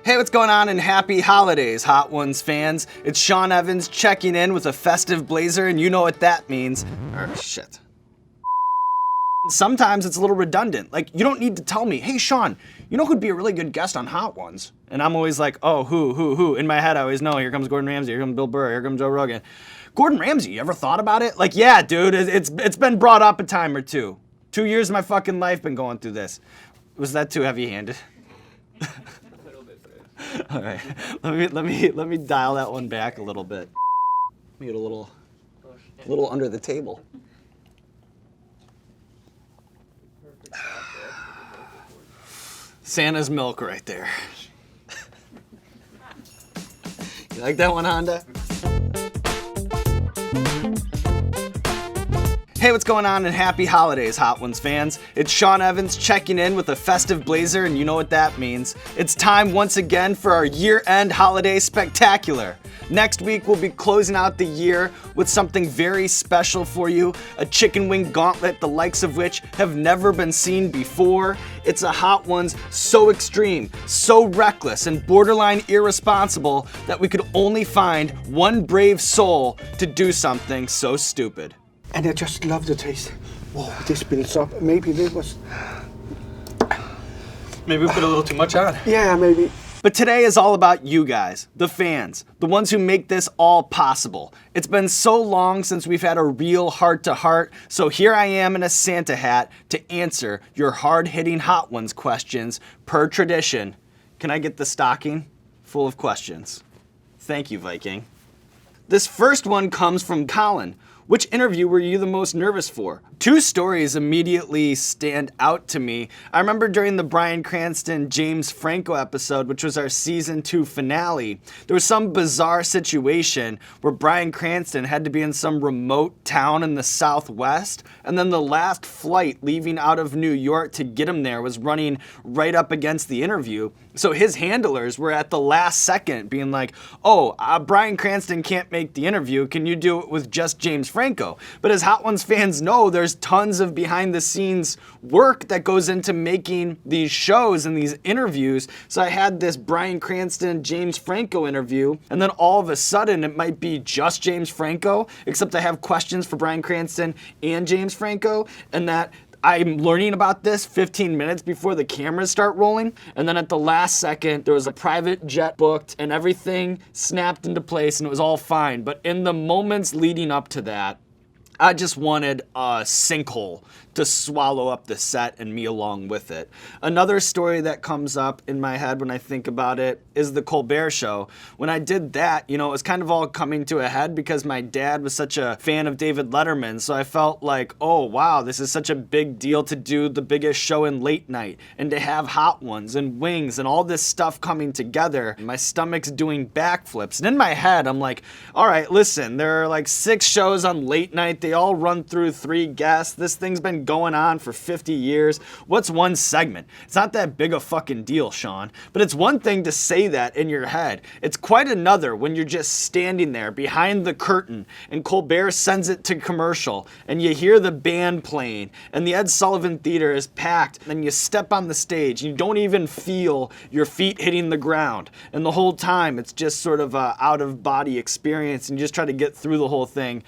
Hey, what's going on, and happy holidays, Hot Ones fans. It's Sean Evans checking in with a festive blazer, and you know what that means. Shit. Sometimes it's a little redundant. Like, you don't need to tell me, hey, Sean, you know who'd be a really good guest on Hot Ones? And I'm always like, oh, who? In my head, I always know, here comes Gordon Ramsay, here comes Bill Burr, here comes Joe Rogan. Gordon Ramsay, you ever thought about it? Like, yeah, dude, it's been brought up a time or two. 2 years of my fucking life been going through this. Was that too heavy-handed? All right, let me dial that one back a little bit. Let me get a little under the table. Santa's milk right there. You like that one, Honda? Hey, what's going on, and happy holidays, Hot Ones fans. It's Sean Evans checking in with a festive blazer, and you know what that means. It's time once again for our year-end holiday spectacular. Next week, we'll be closing out the year with something very special for you, a chicken wing gauntlet the likes of which have never been seen before. It's a Hot Ones so extreme, so reckless, and borderline irresponsible that we could only find one brave soul to do something so stupid. And I just love the taste. Whoa, this builds up. Maybe this was... Maybe we put a little too much on. Yeah, maybe. But today is all about you guys, the fans, the ones who make this all possible. It's been so long since we've had a real heart-to-heart, so here I am in a Santa hat to answer your hard-hitting Hot Ones questions per tradition. Can I get the stocking full of questions? Thank you, Viking. This first one comes from Colin. Which interview were you the most nervous for? Two stories immediately stand out to me. I remember during the Bryan Cranston James Franco episode, which was our season 2 finale, there was some bizarre situation where Bryan Cranston had to be in some remote town in the Southwest, and then the last flight leaving out of New York to get him there was running right up against the interview. So his handlers were at the last second being like, oh, Bryan Cranston can't make the interview. Can you do it with just James Franco? But as Hot Ones fans know, there's tons of behind the scenes work that goes into making these shows and these interviews. So I had this Bryan Cranston, James Franco interview, and then all of a sudden it might be just James Franco, except I have questions for Bryan Cranston and James Franco, and that I'm learning about this 15 minutes before the cameras start rolling, and then at the last second, there was a private jet booked, and everything snapped into place, and it was all fine. But in the moments leading up to that, I just wanted a sinkhole to swallow up the set and me along with it. Another story that comes up in my head when I think about it is the Colbert Show. When I did that, you know, it was kind of all coming to a head because my dad was such a fan of David Letterman, so I felt like, oh wow, this is such a big deal to do the biggest show in late night and to have Hot Ones and wings and all this stuff coming together. My stomach's doing backflips, and in my head I'm like, all right, listen, there are like 6 shows on late night. They all run through 3 guests. This thing's been going on for 50 years. What's one segment? It's not that big a fucking deal, Sean. But it's one thing to say that in your head. It's quite another when you're just standing there behind the curtain and Colbert sends it to commercial and you hear the band playing and the Ed Sullivan Theater is packed and you step on the stage and you don't even feel your feet hitting the ground. And the whole time it's just sort of a out-of-body experience and you just try to get through the whole thing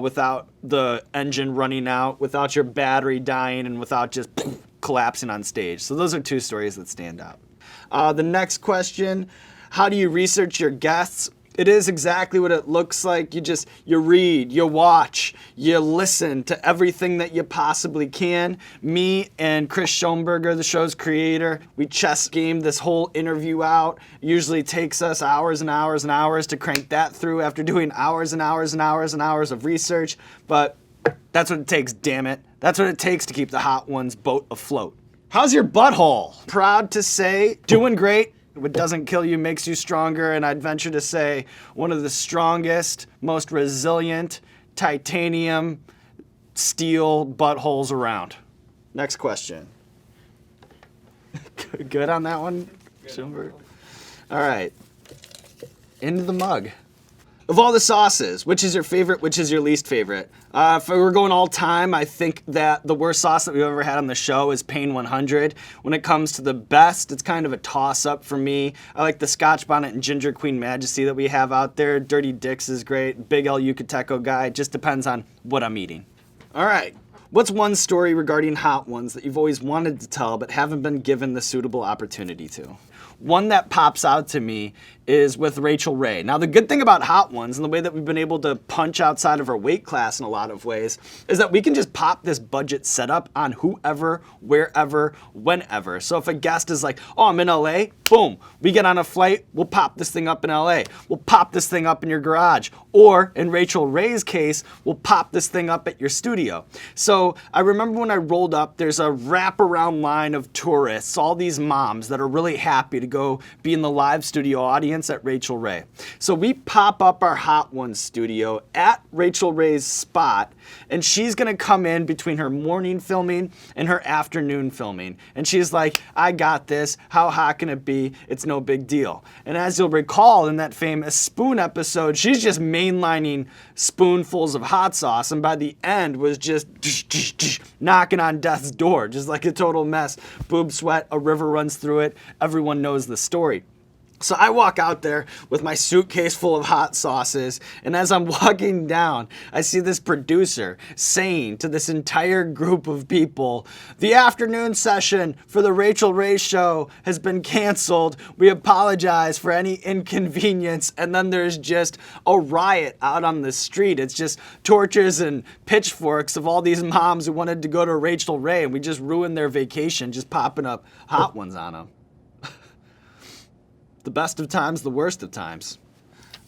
without the engine running out, without your battery dying, and without just collapsing on stage. So those are 2 stories that stand out. The next question, how do you research your guests? It is exactly what it looks like. You read, you watch, you listen to everything that you possibly can. Me and Chris Schoenberger, the show's creator, we chess game this whole interview out. It usually takes us hours and hours and hours to crank that through after doing hours and hours and hours and hours of research. But that's what it takes, damn it. That's what it takes to keep the Hot Ones boat afloat. How's your butthole? Proud to say, doing great. What doesn't kill you makes you stronger, and I'd venture to say one of the strongest, most resilient titanium steel buttholes around. Next question. Good on that one, Schumberg? All right. Into the mug. Of all the sauces, which is your favorite, which is your least favorite? If we're going all time, I think that the worst sauce that we've ever had on the show is Pain 100. When it comes to the best, it's kind of a toss-up for me. I like the Scotch Bonnet and Ginger Queen Majesty that we have out there. Dirty Dicks is great. Big El Yucateco guy. It just depends on what I'm eating. All right. What's one story regarding Hot Ones that you've always wanted to tell but haven't been given the suitable opportunity to? One that pops out to me is with Rachael Ray. Now, the good thing about Hot Ones and the way that we've been able to punch outside of our weight class in a lot of ways is that we can just pop this budget setup on whoever, wherever, whenever. So if a guest is like, oh, I'm in LA, boom, we get on a flight, we'll pop this thing up in LA. We'll pop this thing up in your garage. Or in Rachael Ray's case, we'll pop this thing up at your studio. So I remember when I rolled up, there's a wraparound line of tourists, all these moms that are really happy to go be in the live studio audience at Rachael Ray. So we pop up our Hot Ones studio at Rachael Ray's spot, and she's gonna come in between her morning filming and her afternoon filming. And she's like, I got this, how hot can it be? It's no big deal. And as you'll recall in that famous spoon episode, she's just mainlining spoonfuls of hot sauce, and by the end was just knocking on death's door, just like a total mess. Boob sweat, a river runs through it, everyone knows the story. So I walk out there with my suitcase full of hot sauces, and as I'm walking down, I see this producer saying to this entire group of people, the afternoon session for the Rachael Ray show has been canceled. We apologize for any inconvenience. And then there's just a riot out on the street. It's just torches and pitchforks of all these moms who wanted to go to Rachael Ray, and we just ruined their vacation just popping up Hot Ones on them. The best of times, the worst of times.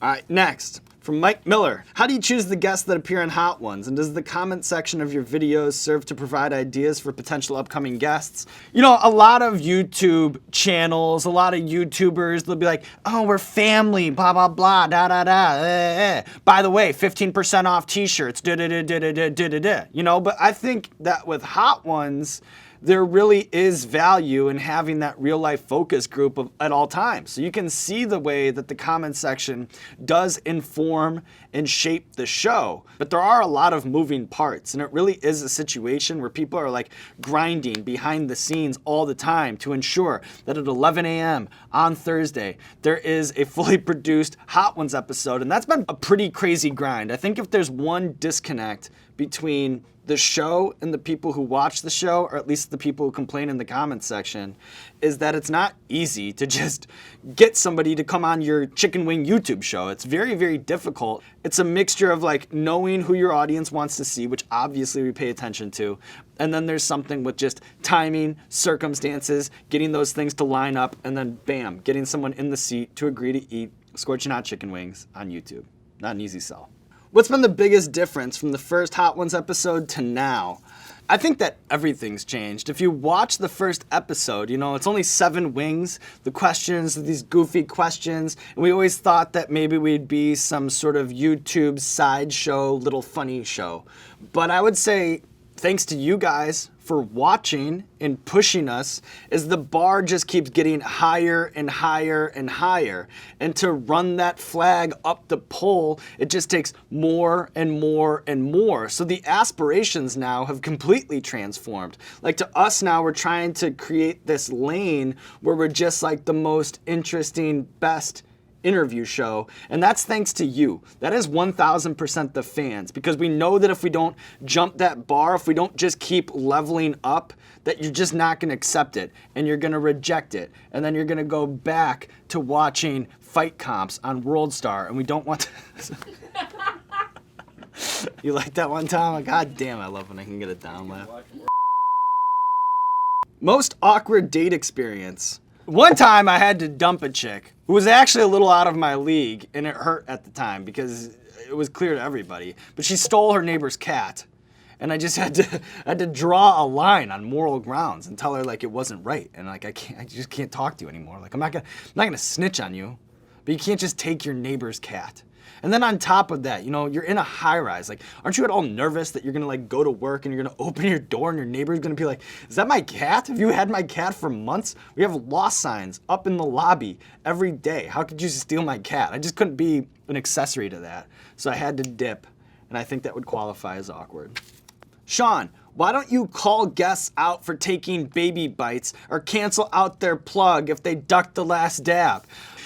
All right, next, from Mike Miller. How do you choose the guests that appear in Hot Ones? And does the comment section of your videos serve to provide ideas for potential upcoming guests? You know, a lot of YouTube channels, a lot of YouTubers, they'll be like, oh, we're family, blah, blah, blah, da, da, da. By the way, 15% off t-shirts, da, da, da, da, da, da, da, da. You know, but I think that with Hot Ones, there really is value in having that real life focus group at all times. So you can see the way that the comment section does inform and shape the show. But there are a lot of moving parts, and it really is a situation where people are like grinding behind the scenes all the time to ensure that at 11 a.m. on Thursday, there is a fully produced Hot Ones episode. And that's been a pretty crazy grind. I think if there's one disconnect between the show and the people who watch the show, or at least the people who complain in the comments section, is that it's not easy to just get somebody to come on your chicken wing YouTube show. It's very, very difficult. It's a mixture of like knowing who your audience wants to see, which obviously we pay attention to. And then there's something with just timing, circumstances, getting those things to line up, and then bam, getting someone in the seat to agree to eat scorching hot chicken wings on YouTube. Not an easy sell. What's been the biggest difference from the first Hot Ones episode to now? I think that everything's changed. If you watch the first episode, you know, it's only 7 wings. The questions, these goofy questions. And we always thought that maybe we'd be some sort of YouTube sideshow, little funny show. But I would say thanks to you guys for watching and pushing us, as the bar just keeps getting higher and higher and higher. And to run that flag up the pole, it just takes more and more and more. So the aspirations now have completely transformed. Like to us now, we're trying to create this lane where we're just like the most interesting, best interview show, and that's thanks to you. That is 1000% the fans, because we know that if we don't jump that bar, if we don't just keep leveling up, that you're just not going to accept it, and you're going to reject it, and then you're going to go back to watching fight comps on World Star, and we don't want to... You like that one, Tom? God damn, I love when I can get a down laugh. Most awkward date experience. One time I had to dump a chick who was actually a little out of my league, and it hurt at the time because it was clear to everybody. But she stole her neighbor's cat, and I just had to draw a line on moral grounds and tell her like it wasn't right, and like I just can't talk to you anymore. Like I'm not gonna snitch on you, but you can't just take your neighbor's cat. And then on top of that, you know, you're in a high rise. Like, aren't you at all nervous that you're gonna like go to work and you're gonna open your door and your neighbor's gonna be like, is that my cat? Have you had my cat for months? We have lost signs up in the lobby every day. How could you steal my cat? I just couldn't be an accessory to that. So I had to dip, and I think that would qualify as awkward. Sean, why don't you call guests out for taking baby bites or cancel out their plug if they duck the last dab?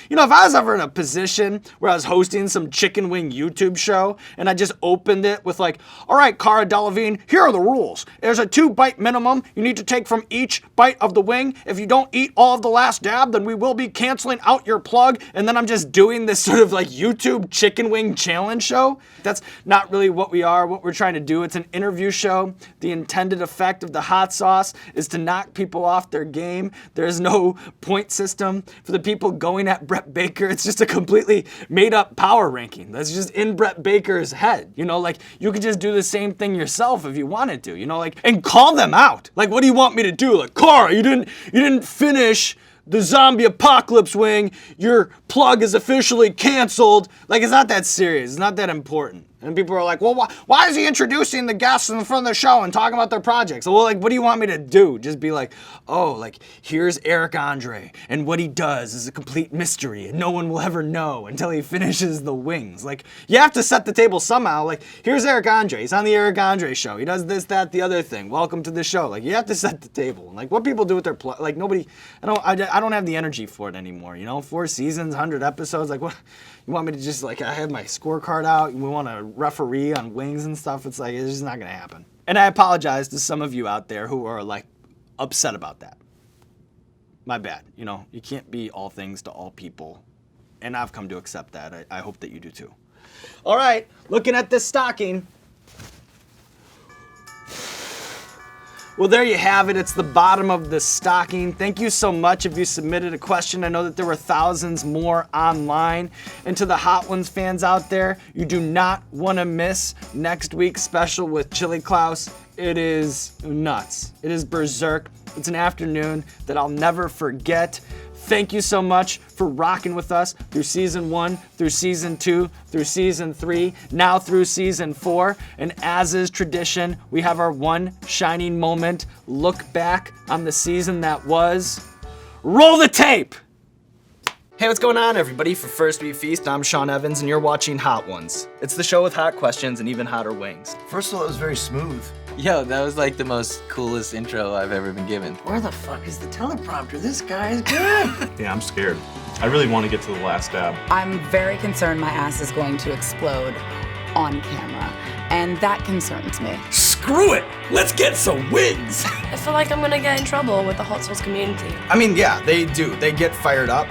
You know, if I was ever in a position where I was hosting some chicken wing YouTube show and I just opened it with like, all right, Cara Delevingne, here are the rules. There's a 2-bite minimum you need to take from each bite of the wing. If you don't eat all of the last dab, then we will be canceling out your plug. And then I'm just doing this sort of like YouTube chicken wing challenge show. That's not really what we are, what we're trying to do. It's an interview show. The intended effect of the hot sauce is to knock people off their game. There's no point system for the people going at Brett Baker. It's just a completely made up power ranking. That's just in Brett Baker's head. You know, like you could just do the same thing yourself if you wanted to, you know, like, and call them out. Like, what do you want me to do? Like, Cara, you didn't finish the zombie apocalypse wing. Your plug is officially canceled. Like, it's not that serious. It's not that important. And people are like, well, why is he introducing the guests in front of the show and talking about their projects? Well, like, what do you want me to do? Just be like, oh, like, here's Eric Andre, and what he does is a complete mystery, and no one will ever know until he finishes the wings. Like, you have to set the table somehow. Like, here's Eric Andre. He's on the Eric Andre show. He does this, that, the other thing. Welcome to the show. Like, you have to set the table. Like, what people do with their like, nobody. I don't have the energy for it anymore. You know, 4 seasons, 100 episodes. Like, what? You want me to just, like, I have my scorecard out, we want to referee on wings and stuff. It's like, it's just not going to happen. And I apologize to some of you out there who are, like, upset about that. My bad. You know, you can't be all things to all people. And I've come to accept that. I hope that you do too. All right, looking at this stocking. Well, there you have it. It's the bottom of the stocking. Thank you so much if you submitted a question. I know that there were thousands more online. And to the Hot Ones fans out there, you do not want to miss next week's special with Chili Klaus. It is nuts. It is berserk. It's an afternoon that I'll never forget. Thank you so much for rocking with us through season 1, through season 2, through season 3, now through season 4. And as is tradition, we have our one shining moment. Look back on the season that was. Roll the tape! Hey, what's going on, everybody? For First We Feast, I'm Sean Evans, and you're watching Hot Ones. It's the show with hot questions and even hotter wings. First of all, it was very smooth. Yo, that was like the most coolest intro I've ever been given. Where the fuck is the teleprompter? This guy is good. Yeah, I'm scared. I really want to get to the last dab. I'm very concerned my ass is going to explode on camera, and that concerns me. Screw it! Let's get some wings! I feel like I'm gonna get in trouble with the hot sauce community. I mean, yeah, they do. They get fired up.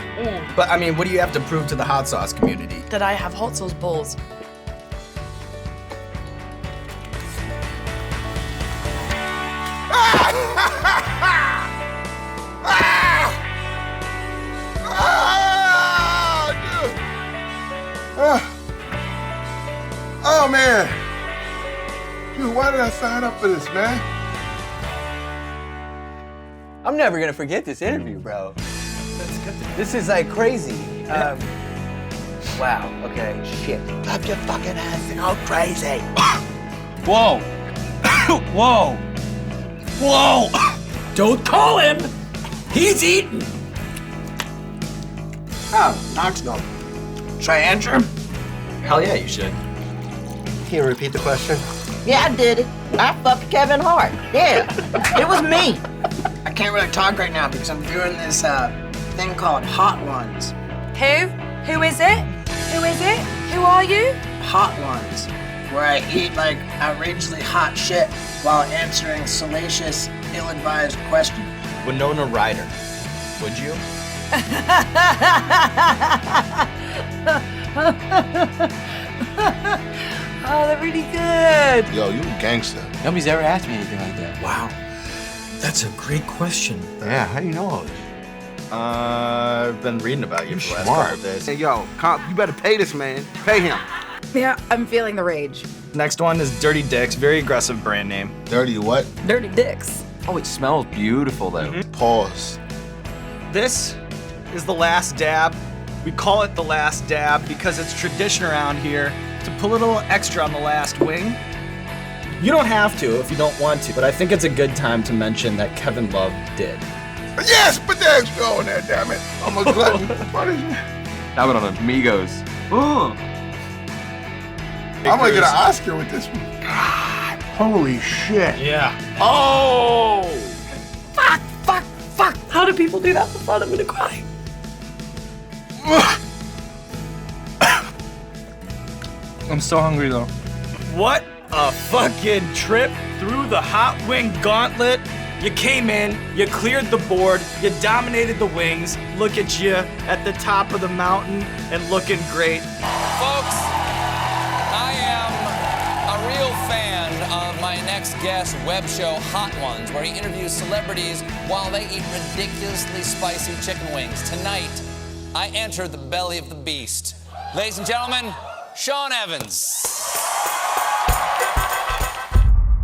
But I mean, what do you have to prove to the hot sauce community? That I have hot sauce balls. Oh, man. Dude, why did I sign up for this, man? I'm never gonna forget this interview, bro. This is like crazy. Wow, okay, shit. Clap your fucking hands and go crazy. Whoa! Whoa! Whoa! Don't call him! He's eating! Oh, Knoxville. Should I answer? Hell yeah, you should. Can you repeat the question? Yeah, I did it. I fucked Kevin Hart. Yeah, it was me. I can't really talk right now because I'm doing this thing called Hot Ones. Who? Who is it? Who is it? Who are you? Hot Ones, where I eat like outrageously hot shit while answering salacious, ill-advised questions. Winona Ryder, would you? Oh, they're really good. Yo, you a gangster. Nobody's ever asked me anything like that. Wow, that's a great question. Yeah, how do you know all this? I've been reading about you for the last smart. couple of days. Hey, yo, you better pay this man. Pay him. Yeah, I'm feeling the rage. Next one is Dirty Dicks, very aggressive brand name. Dirty what? Dirty dicks. Oh, it smells beautiful though. Pause. This is the last dab We call it the last dab because it's tradition around here to put a little extra on the last wing. You don't have to if you don't want to, but I think it's a good time to mention that Kevin Love did. Yes, but there's going there, damn it. I'm a glutton. How about on Amigos? I'm gonna get an Oscar with this one. God, holy shit. Yeah. Oh! Fuck! How do people do that for fun? I'm gonna cry. I'm so hungry though. What a fucking trip through the hot wing gauntlet. You came in, you cleared the board, you dominated the wings. Look at you at the top of the mountain and looking great. Folks, I am a real fan of my next guest web show, Hot Ones, where he interviews celebrities while they eat ridiculously spicy chicken wings. Tonight, I enter the belly of the beast. Ladies and gentlemen, Sean Evans.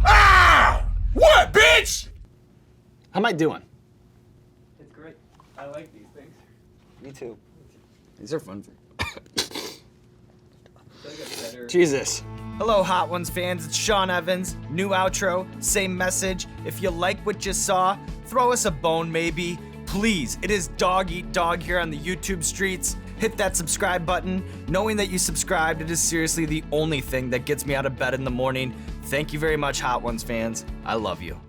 Ah! What, bitch? How am I doing? It's great. I like these things. Me too. These are fun. Jesus. Hello, Hot Ones fans. It's Sean Evans. New outro, same message. If you like what you saw, throw us a bone maybe. Please, it is dog eat dog here on the YouTube streets. Hit that subscribe button. Knowing that you subscribed, it is seriously the only thing that gets me out of bed in the morning. Thank you very much, Hot Ones fans. I love you.